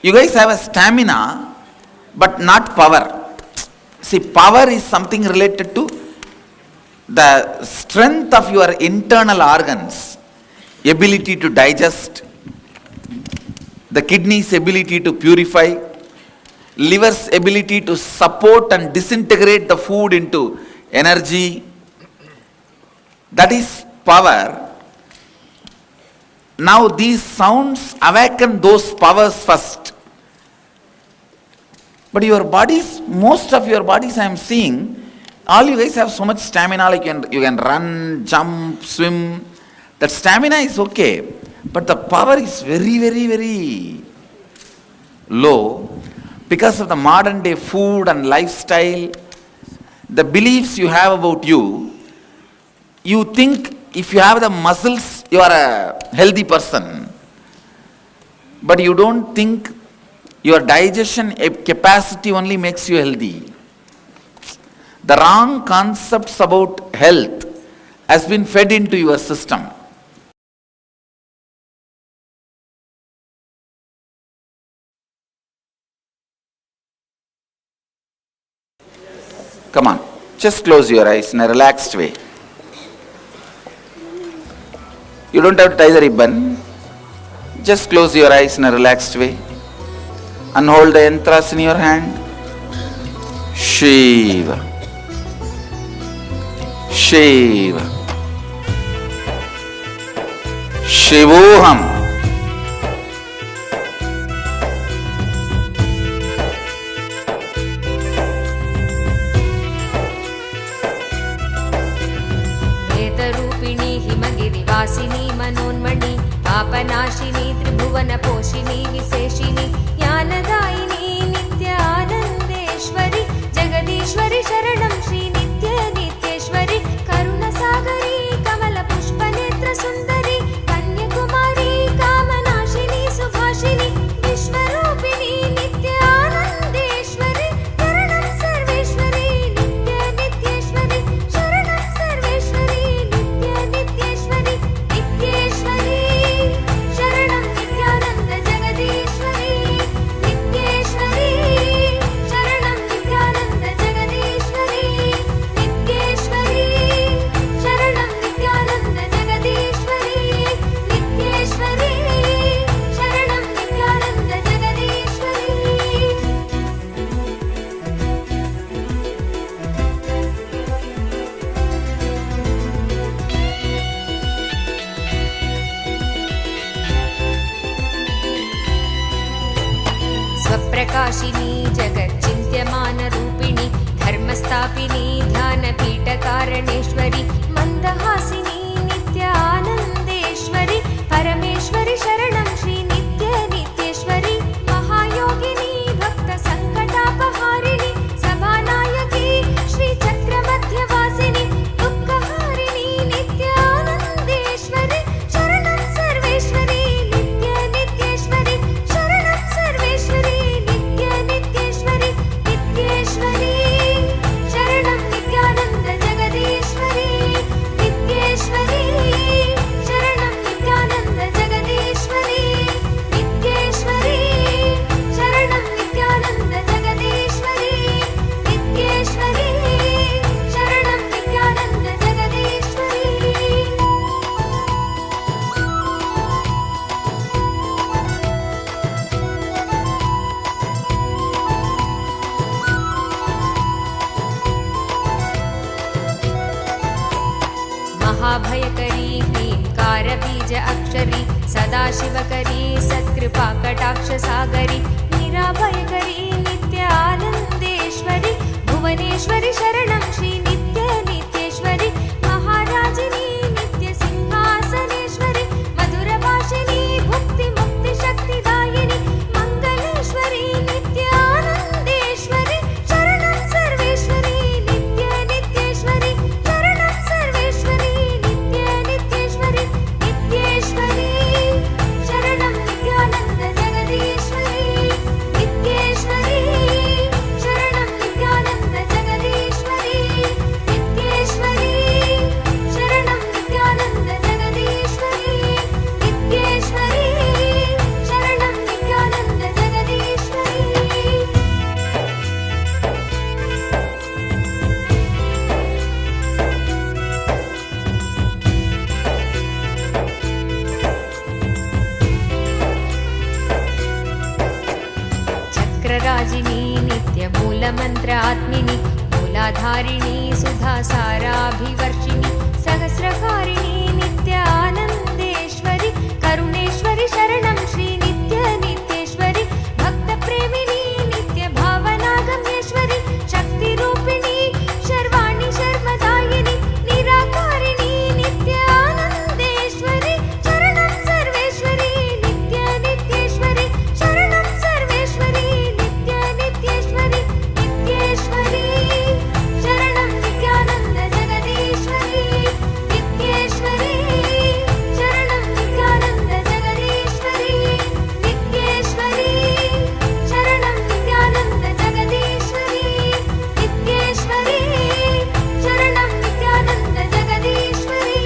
You guys have a stamina, but not power. See, power is something related to the strength of your internal organs, ability to digest, the kidneys' ability to purify, liver's ability to support and disintegrate the food into energy. That is power. Now these sounds awaken those powers first. But your bodies, most of your bodies I am seeing, all you guys have so much stamina, like you can run, jump, swim. That stamina is okay, but the power is very, very, very low because of the modern day food and lifestyle, the beliefs you have about you. You think if you have the muscles, you are a healthy person, but you don't think your digestion capacity only makes you healthy. The wrong concepts about health has been fed into your system. Come on, just close your eyes in a relaxed way. You don't have to tie the ribbon. Just close your eyes in a relaxed way and hold the yantras in your hand. Shiva, Shiva, Shivoham. वासिनी मनोन्मणि पापनाशिनी त्रिभुवन पोषिणी विशेषिणी ज्ञानदायिनी नित्य आनंदेश्वरी जगदीश्वरी शरणं श्री नित्य नित्येश्वरी करुणसागरी कमल पुष्प नेत्र सुंदरी कन्याकुमारी कामनाशिनी सुभाषिनी विश्वरूपिणी नित्य आनंदेश्वरी शरणं सर्वेश्वरी नित्य नित्येश्वरी शरणं सर्वेश्वरी नित्य नित्येश्वरी नित्येश्वरी शरणं नित्यानंद जगदीश्वरी नित्येश्वरी शरणं नित्यानंद जगदीश्वरी नित्येश्वरी शरणं नित्यानंद जगदीश्वरी नित्येश्वरी शरणं नित्यानंद जगदीश्वरी. स्वप्रकाशिनी जगच्चिन्त्यमानरूपिणी धर्मस्थापिनी ध्यानपीठकारणेश्वरी मन्दहासिनी नित्य आनन्देश्वरी परमेश्वरी शरणं श्री नित्य नित्येश्वरी महायोगिनी भक्तसङ्कटापहारिणी सभानायकी श्रीचक्रमध्यवासिनी दुःखहारिणी नित्य आनन्देश्वरी शरणं सर्वेश्वरी नित्य नित्येश्वरी शरणं सर्वेश्वरी नित्य नित्येश्वरी नित्येश्वरी शरणं नित्यानंद जगदीश्वरी नित्येश्वरी शरणं नित्यानंद जगदीश्वरी नित्येश्वरी शरणं नित्यानंद जगदीश्वरी नित्येश्वरी शरणं नित्यानंद जगदीश्वरी. महाभयकरी ह्रींकारबीज अक्षरी सदाशिवकरी सत्कृपाकटाक्षसागरी निराभयकरी नित्य आनन्देश्वरी भुवनेश्वरी शरणं श्री नित्य नित्येश्वरी महाराजिनी नित्य सिंहासनेश्वरी मधुरभाषिनी भुक्ति मुक्ति शक्तिदायिनी मंगलेश्वरी नित्य आनन्देश्वरी शरणं सर्वेश्वरी नित्य नित्येश्वरी शरणं सर्वेश्वरी नित्य नित्येश्वरी नित्येश्वरी शरणं नित्यानंद जगदीश्वरी नित्येश्वरी शरणं नित्यानंद जगदीश्वरी. चक्रराजिनी नित्यमूलमन्त्रात्मिनि मूलाधारिणी सुधासाराभिवर्षिणि सहस्रकारिणी नित्यानन्देश्वरि करुणेश्वरि शरणं श्री नित्यनित्येश्वरि भक्तप्रेमिणी नित्यभावनागम्येश्वरि शक्तिरूपिणी शर्वाणि शर्वदायिनि निराकारिणी नित्यानन्देश्वरि शरणं सर्वेश्वरि नित्यनित्येश्वरि शरणं सर्वेश्वरि नित्यनित्येश्वरि नित्येश्वरि शरणं नित्यानन्द जगदीश्वरि नित्येश्वरि शरणं नित्यानन्द जगदीश्वरि नित्येश्वरि शरणं नित्यानन्द जगदीश्वरि नित्येश्वरि शरणं नित्यानन्द जगदीश्वरि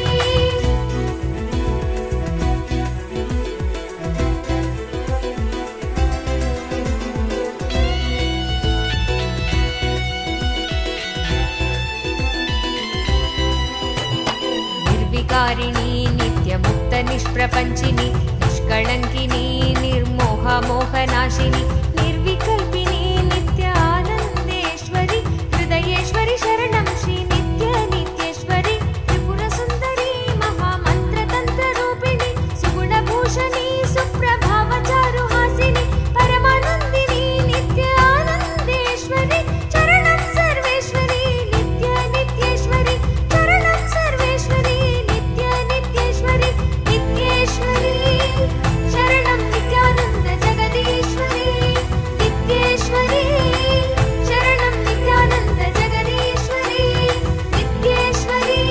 निर्विकारिणी नित्यमुक्तनिष्प्रपञ्चिनि निष्कळङ्किनी निर्मोहमोहनाशिनि निर्विकल्पिनी नित्यानन्देश्वरि हृदयेश्वरि शरणं श्री नित्यनित्येश्वरि त्रिपुरसुन्दरी महामन्त्रतन्त्ररूपिणि सुगुणभूषणी सुप्रभावचारुहासिनि परमानन्दिनी नित्यानन्देश्वरि शरणं सर्वेश्वरि नित्यनित्येश्वरि शरणं सर्वेश्वरि नित्यनित्येश्वरि नित्येश्वरि शरणं नित्यानन्द जगदीश्वरि नित्येश्वरि शरणं नित्यानन्द जगदीश्वरि नित्येश्वरि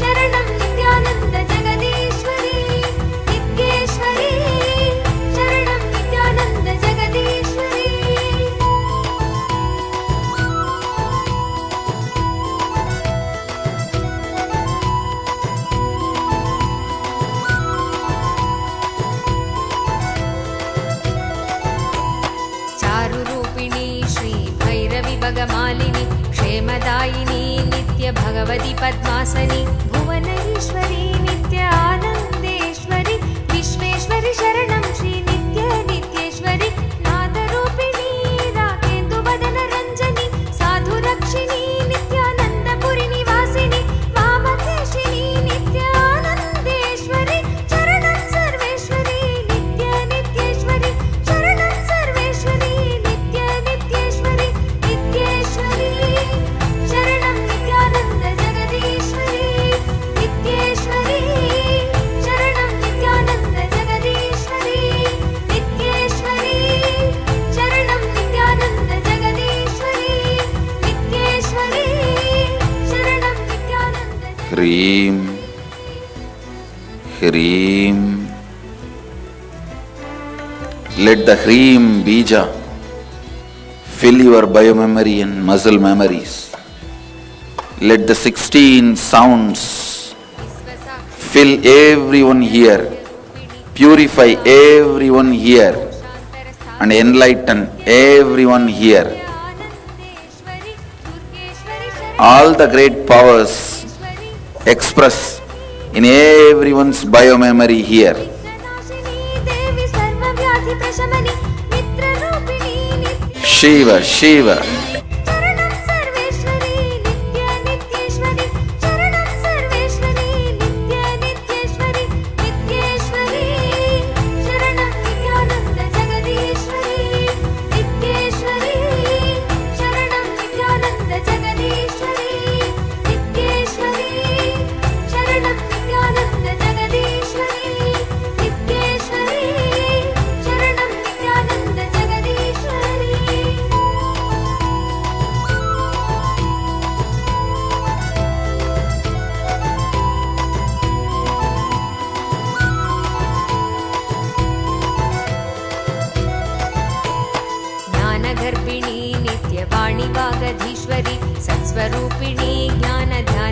शरणं नित्यानन्द जगदीश्वरि नित्येश्वरि शरणं नित्यानन्द जगदीश्वरि चारुरूपिणी श्री भैरवि भगमालिनि क्षेमदायिनी नित्य भगवति पद्मासनि भुवनेश्वरी नित्यानन्देश्वरि विश्वेश्वरि शरणं श्री नित्यनित्येश्वरि नादरूपिणी राकेन्दुवदन रञ्जनि साधुरक्षिणी नित्यानन्दपुरि निवासिनि वामकेशिनी नित्यानन्देश्वरि शरणं सर्वेश्वरि नित्यनित्येश्वरि शरणं सर्वेश्वरि नित्यनित्येश्वरि नित्येश्वरि शरणं नित्यानन्द जगदीश्वरि नित्येश्वरि शरणं नित्यानन्द जगदीश्वरि नित्येश्वरि शरणं नित्यानन्द जगदीश्वरि नित्येश्वरि शरणं नित्यानन्द హ్రీం హ్రీం. Let the Hreem Bija fill your biomemory and muscle memories. Let the 16 sounds fill everyone here, purify everyone here, and enlighten everyone here. All the great powers express in everyone's biomemory here. देवी सर्वव्याधि प्रशमनि मित्ररूपिणी नित्य Shiva, Shiva, शरणं सर्वेश्वरि नित्यनित्येश्वरि शरणं सर्वेश्वरि नित्यनित्येश्वरि नित्येश्वरि शरणं नित्यानन्द जगदीश्वरि नित्येश्वरि शरणं नित्यानन्द जगदीश्वरि नित्येश्वरि शरणं नित्यानन्द जगदीश्वरि नित्येश्वरि शरणं नित्यानन्द जगदीश्वरि ज्ञानगर्भिणी नित्यवाणि वागधीश्वरि सत्स्वरूपिणी ज्ञानध्यान